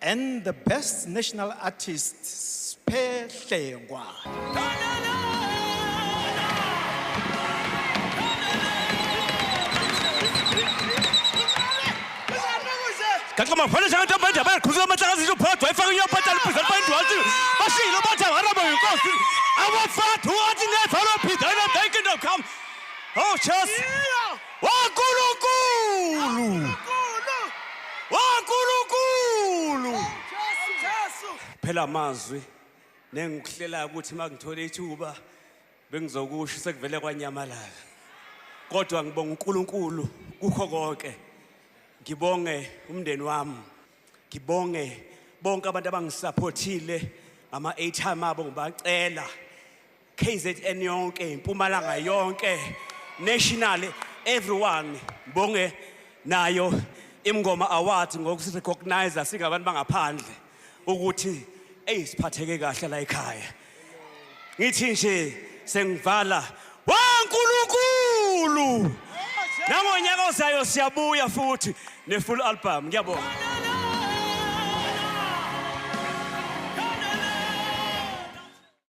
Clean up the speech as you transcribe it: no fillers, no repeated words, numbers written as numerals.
And the best national artist, Siphehlengwa. Kama mfano sana ndio banja bana kuzo matangazo hizo poa taifa hiyo pata lipuza bantu watu basi ilo banja warabo yinkosi awafatu wathi ngefalo phida na kingdom come oh chess wankulunkulu phela amazwi nengikuhlela ukuthi mangithola ithuba bengizokusho sekuvele kwanyamalala kodwa ngibonga uNkulunkulu kukho konke. Ngibonge umndeni wami, ngibonge bonke abantu abangisupportile ama-8time abo ngibacela KZN yonke, Mpumalanga yonke, national everyone. Ngibonge nayo iMngoma Award ngokusi recognize singabantu bangaphandle ukuthi siphatheke kahle la ekhaya. Ngithi nje sengivala waNkulunkulu. Nangonyaka ozayo siyabuya futhi ne full album. Ngiyabonga.